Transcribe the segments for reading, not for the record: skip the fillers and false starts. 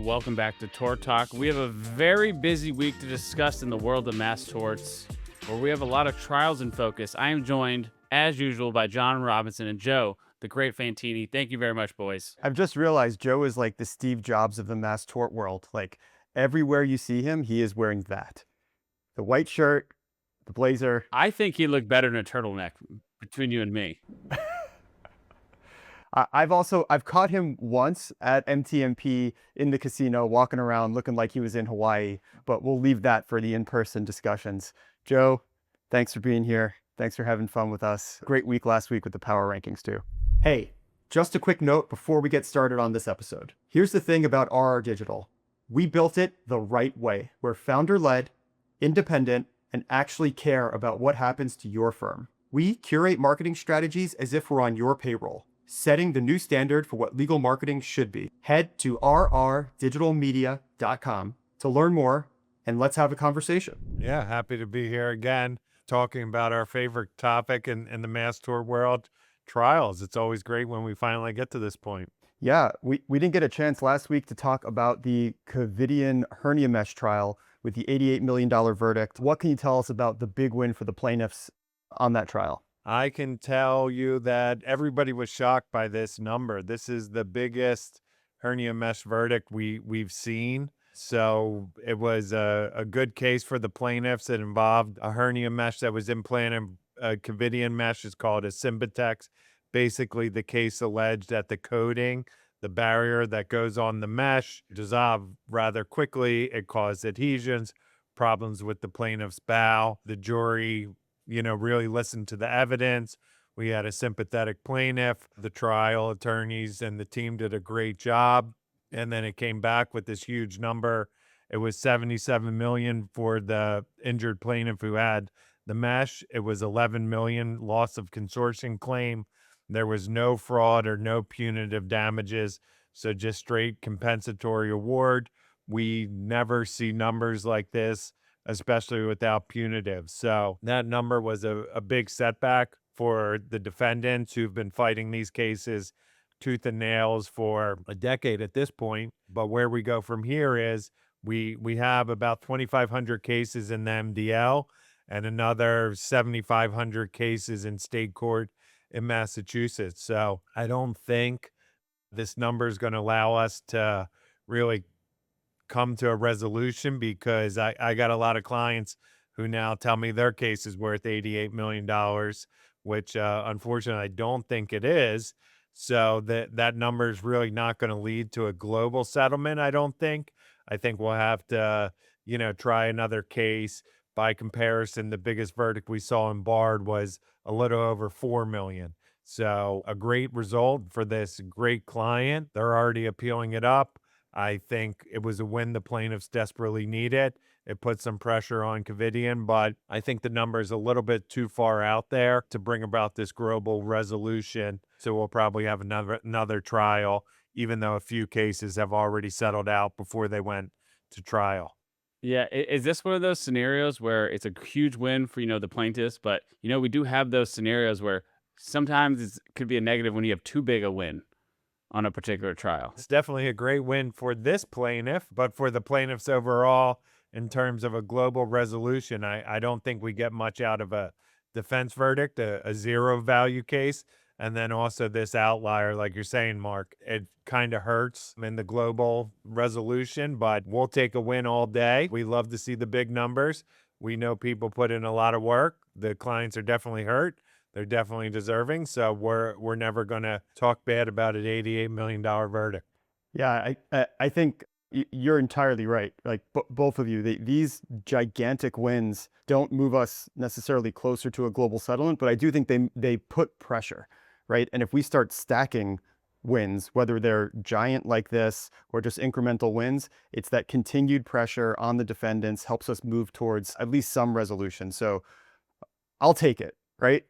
Welcome back to Tort Talk. We have a very busy week to discuss in the world of mass torts, where we have a lot of trials in focus. I am joined, as usual, by John Robinson and Joe, the great Fantini. Thank you very much, boys. I've just realized Joe is like the Steve Jobs of the mass tort world. Like everywhere you see him, he is wearing that. The white shirt, the blazer. I think he looked better in a turtleneck between you and me. I've caught him once at MTMP in the casino walking around looking like he was in Hawaii, but we'll leave that for the in-person discussions. Joe, thanks for being here. Thanks for having fun with us. Great week last week with the power rankings too. Hey, just a quick note before we get started on this episode. Here's the thing about RR Digital. We built it the right way. We're founder-led, independent, and actually care about what happens to your firm. We curate marketing strategies as if we're on your payroll, setting the new standard for what legal marketing should be. Head to rrdigitalmedia.com to learn more, and let's have a conversation. Yeah, happy to be here again, talking about our favorite topic in the mass tort world, trials. It's always great when we finally get to this point. Yeah, we didn't get a chance last week to talk about the Covidien hernia mesh trial with the $88 million verdict. What can you tell us about the big win for the plaintiffs on that trial? I can tell you that everybody was shocked by this number. This is the biggest hernia mesh verdict we've seen. So it was a good case for the plaintiffs. It involved a hernia mesh that was implanted. A Covidien mesh is called a Sympatex. Basically, the case alleged that the coating, the barrier that goes on the mesh, dissolved rather quickly. It caused adhesions, problems with the plaintiff's bowel. The jury really listened to the evidence. We had a sympathetic plaintiff. The trial attorneys and the team did a great job. And then it came back with this huge number. It was $77 million for the injured plaintiff who had the mesh. It was $11 million loss of consortium claim. There was no fraud or no punitive damages. So just straight compensatory award. We never see numbers like this, especially without punitive. So that number was a big setback for the defendants who've been fighting these cases tooth and nails for a decade at this point. But where we go from here is we have about 2,500 cases in the MDL and another 7,500 cases in state court in Massachusetts. So I don't think this number is going to allow us to really come to a resolution, because I got a lot of clients who now tell me their case is worth $88 million, which unfortunately I don't think it is. So that number is really not going to lead to a global settlement, I don't think. I think we'll have to, try another case. By comparison, the biggest verdict we saw in Bard was a little over $4 million. So a great result for this great client. They're already appealing it up. I think it was a win the plaintiffs desperately needed. It put some pressure on Covidien, but I think the number is a little bit too far out there to bring about this global resolution. So we'll probably have another trial, even though a few cases have already settled out before they went to trial. Yeah, is this one of those scenarios where it's a huge win for, the plaintiffs, but, we do have those scenarios where sometimes it could be a negative when you have too big a win on a particular trial? It's definitely a great win for this plaintiff, but for the plaintiffs overall, in terms of a global resolution, I don't think we get much out of a defense verdict, a zero value case. And then also this outlier, like you're saying, Mark, it kind of hurts in the global resolution, but we'll take a win all day. We love to see the big numbers. We know people put in a lot of work. The clients are definitely hurt. They're definitely deserving. So we're never going to talk bad about an $88 million verdict. Yeah, I think you're entirely right. Like both of you, these gigantic wins don't move us necessarily closer to a global settlement, but I do think they put pressure, right? And if we start stacking wins, whether they're giant like this or just incremental wins, it's that continued pressure on the defendants helps us move towards at least some resolution. So I'll take it, right?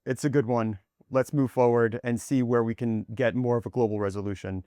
It's a good one. Let's move forward and see where we can get more of a global resolution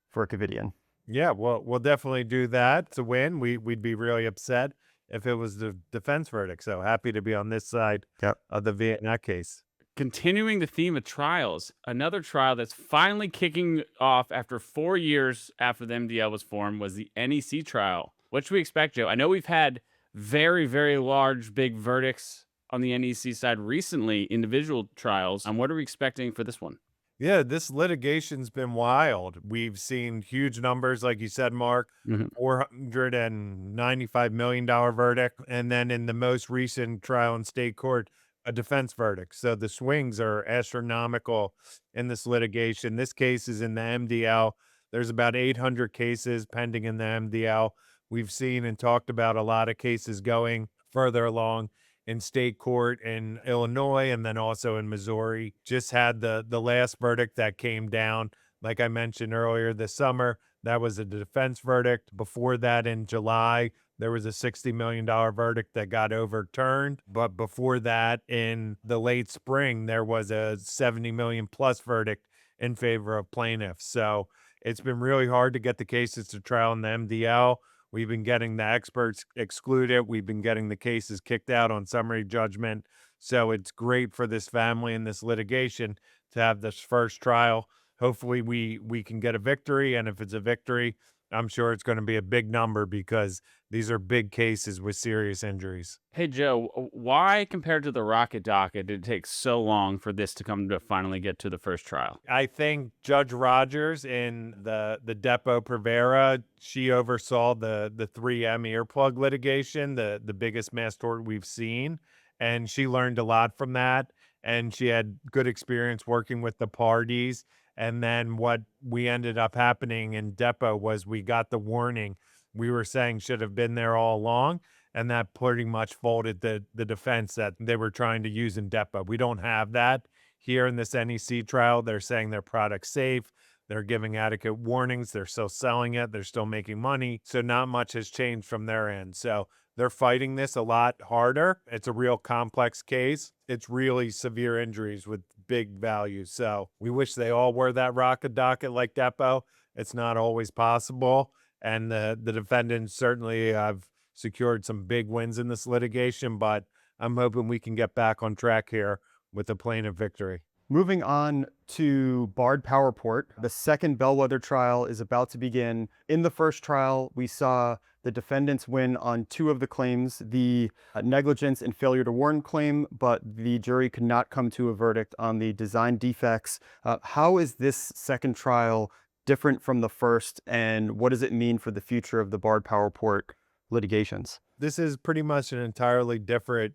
for Covidien. Yeah, well, we'll definitely do that. It's a win. We'd be really upset if it was the defense verdict. So happy to be on this side of the Vietnam case. Continuing the theme of trials, another trial that's finally kicking off after 4 years after the MDL was formed was the NEC trial. What should we expect, Joe? I know we've had very, very large, big verdicts on the NEC side recently, individual trials. What are we expecting for this one? Yeah, this litigation's been wild. We've seen huge numbers, like you said, Mark, $495 million verdict. And then in the most recent trial in state court, a defense verdict. So the swings are astronomical in this litigation. This case is in the MDL. There's about 800 cases pending in the MDL. We've seen and talked about a lot of cases going further along in state court in Illinois and then also in Missouri. Just had the last verdict that came down, like I mentioned earlier this summer. That was a defense verdict. Before that, in July, there was a $60 million verdict that got overturned. But before that, in the late spring, there was a 70 million plus verdict in favor of plaintiffs. So it's been really hard to get the cases to trial in the MDL. We've been getting the experts excluded. We've been getting the cases kicked out on summary judgment. So it's great for this family and this litigation to have this first trial. Hopefully we can get a victory. And if it's a victory, I'm sure it's going to be a big number because these are big cases with serious injuries. Hey, Joe, why compared to the Rocket docket did it take so long for this to come to finally get to the first trial? I think Judge Rogers in the Depo Provera, she oversaw the 3M earplug litigation, the biggest mass tort we've seen. And she learned a lot from that. And she had good experience working with the parties. And then what we ended up happening in Depo was we got the warning we were saying should have been there all along. And that pretty much folded the defense that they were trying to use in Depo. We don't have that here in this NEC trial. They're saying their product's safe. They're giving adequate warnings. They're still selling it. They're still making money. So not much has changed from their end. So they're fighting this a lot harder. It's a real complex case. It's really severe injuries with big values. So we wish they all were that Rocket docket like Depo. It's not always possible. And the defendants certainly have secured some big wins in this litigation, but I'm hoping we can get back on track here with a plaintiff victory. Moving on to barred PowerPort, the second Bellwether trial is about to begin. In the first trial, we saw the defendants win on 2 of the claims, the negligence and failure to warn claim, but the jury could not come to a verdict on the design defects. How is this second trial different from the first, and what does it mean for the future of the barred PowerPort litigations? This is pretty much an entirely different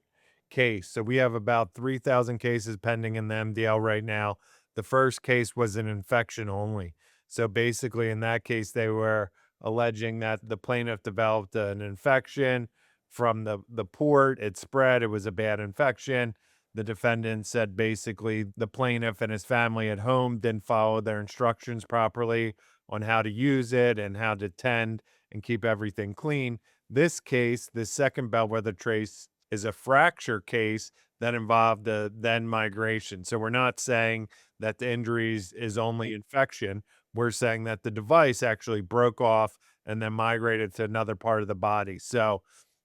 case. So we have about 3,000 cases pending in the MDL right now. The first case was an infection only. So basically in that case, they were alleging that the plaintiff developed an infection from the port. It spread. It was a bad infection. The defendant said basically the plaintiff and his family at home didn't follow their instructions properly on how to use it and how to tend and keep everything clean. This case, the second Bellwether trace, is a fracture case that involved the then migration. So we're not saying that the injuries is only infection. We're saying that the device actually broke off and then migrated to another part of the body. So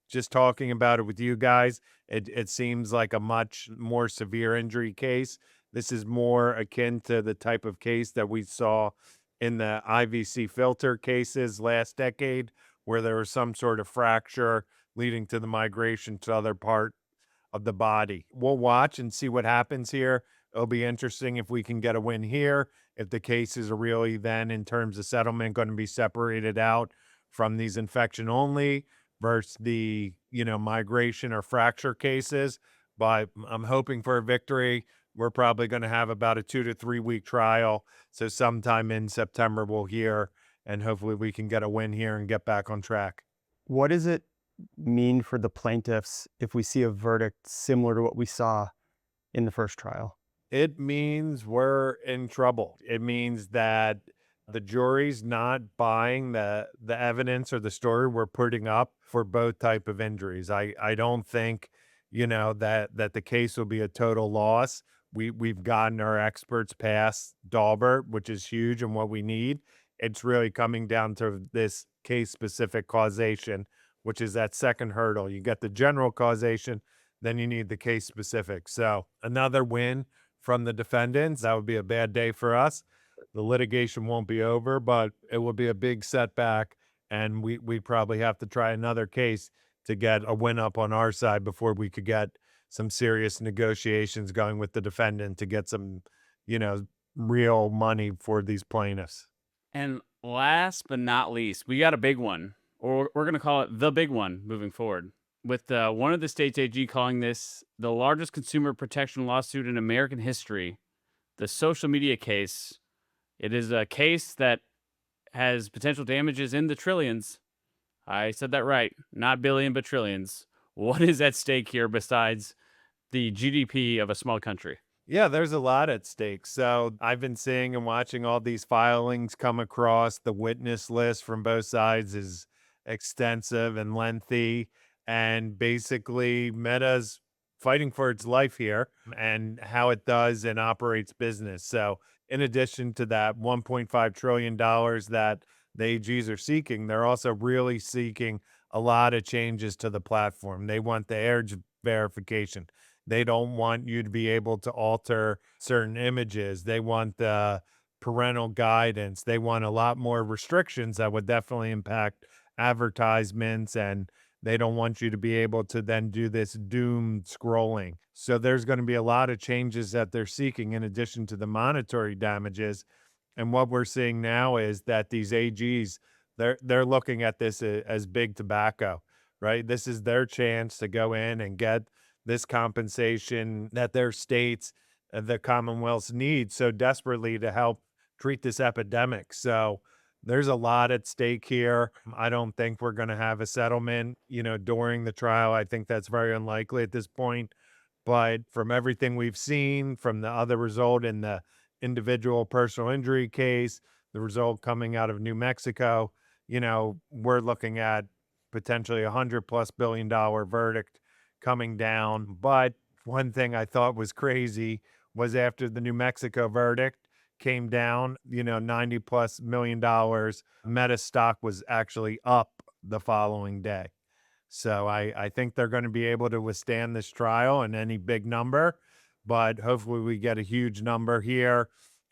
just talking about it with you guys, it seems like a much more severe injury case. This is more akin to the type of case that we saw in the IVC filter cases last decade, where there was some sort of fracture leading to the migration to other part of the body. We'll watch and see what happens here. It'll be interesting if we can get a win here, if the cases are really then in terms of settlement going to be separated out from these infection only versus the, migration or fracture cases. But I'm hoping for a victory. We're probably going to have about a 2 to 3 week trial. So sometime in September we'll hear, and hopefully we can get a win here and get back on track. What does it mean for the plaintiffs if we see a verdict similar to what we saw in the first trial? It means we're in trouble. It means that the jury's not buying the evidence or the story we're putting up for both type of injuries. I don't think, that the case will be a total loss. We've gotten our experts past Daubert, which is huge and what we need. It's really coming down to this case-specific causation, which is that second hurdle. You get the general causation, then you need the case-specific. So another win from the defendants. That would be a bad day for us. The litigation won't be over, but it will be a big setback, and we probably have to try another case to get a win up on our side before we could get some serious negotiations going with the defendant to get some, real money for these plaintiffs. And last but not least, we got a big one, or we're going to call it the big one moving forward, with one of the state's AG calling this the largest consumer protection lawsuit in American history, the social media case. It is a case that has potential damages in the trillions. I said that right. Not billion, but trillions. What is at stake here besides the GDP of a small country? Yeah, there's a lot at stake. So I've been seeing and watching all these filings come across. The witness list from both sides is extensive and lengthy. And basically, Meta's fighting for its life here and how it does and operates business. So in addition to that $1.5 trillion that the AGs are seeking, they're also really seeking a lot of changes to the platform. They want the age verification. They don't want you to be able to alter certain images. They want the parental guidance. They want a lot more restrictions that would definitely impact advertisements, and they don't want you to be able to then do this doom scrolling. So there's going to be a lot of changes that they're seeking in addition to the monetary damages. And what we're seeing now is that these AGs, they're looking at this as big tobacco, right? This is their chance to go in and get this compensation that their states, the Commonwealths need so desperately to help treat this epidemic. So there's a lot at stake here. I don't think we're going to have a settlement, during the trial. I think that's very unlikely at this point. But from everything we've seen, from the other result in the individual personal injury case, the result coming out of New Mexico, we're looking at potentially $100+ billion verdict coming down. But one thing I thought was crazy was after the New Mexico verdict came down, $90+ million, Meta stock was actually up the following day. So I think they're going to be able to withstand this trial and any big number, but hopefully we get a huge number here.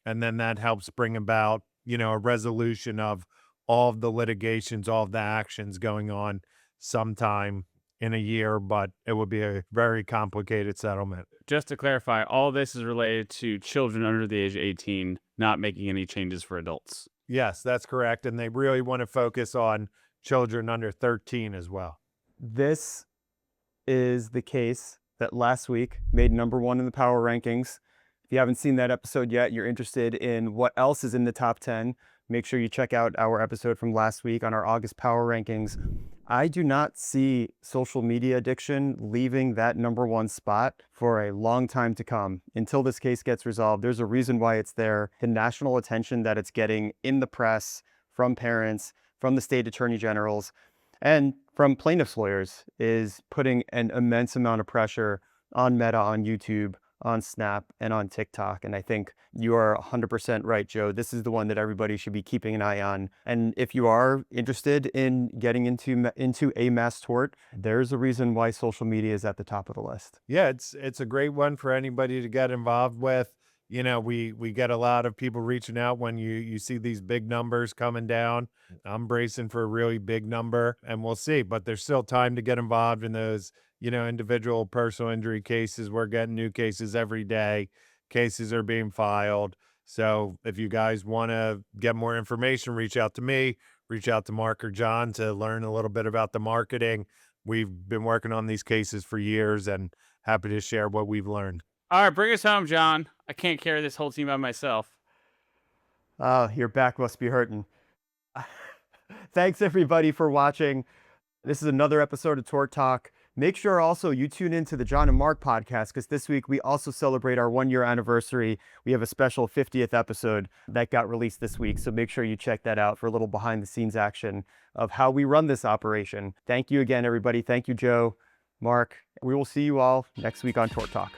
And then that helps bring about, a resolution of all of the litigations, all of the actions going on sometime in a year, but it would be a very complicated settlement. Just to clarify, all this is related to children under the age of 18, not making any changes for adults. Yes, that's correct. And they really want to focus on children under 13 as well. This is the case that last week made #1 in the power rankings. If you haven't seen that episode yet, you're interested in what else is in the top 10, make sure you check out our episode from last week on our August power rankings. I do not see social media addiction leaving that #1 spot for a long time to come. Until this case gets resolved, there's a reason why it's there. The national attention that it's getting in the press, from parents, from the state attorney generals, and from plaintiffs' lawyers is putting an immense amount of pressure on Meta, on YouTube, on Snap, and on TikTok. And I think you are 100% right, Joe. This is the one that everybody should be keeping an eye on. And if you are interested in getting into a mass tort, there's a reason why social media is at the top of the list. Yeah, it's a great one for anybody to get involved with. We get a lot of people reaching out when you see these big numbers coming down. I'm bracing for a really big number, and we'll see. But there's still time to get involved in those, individual personal injury cases. We're getting new cases every day. Cases are being filed. So if you guys want to get more information, reach out to me, reach out to Marc or Jon to learn a little bit about the marketing. We've been working on these cases for years and happy to share what we've learned. All right, bring us home, Jon. I can't carry this whole team by myself. Oh, your back must be hurting. Thanks, everybody, for watching. This is another episode of Tort Talk. Make sure also you tune into the Jon and Marc podcast, because this week we also celebrate our 1-year anniversary. We have a special 50th episode that got released this week. So make sure you check that out for a little behind the scenes action of how we run this operation. Thank you again, everybody. Thank you, Joe, Marc. We will see you all next week on Tort Talk.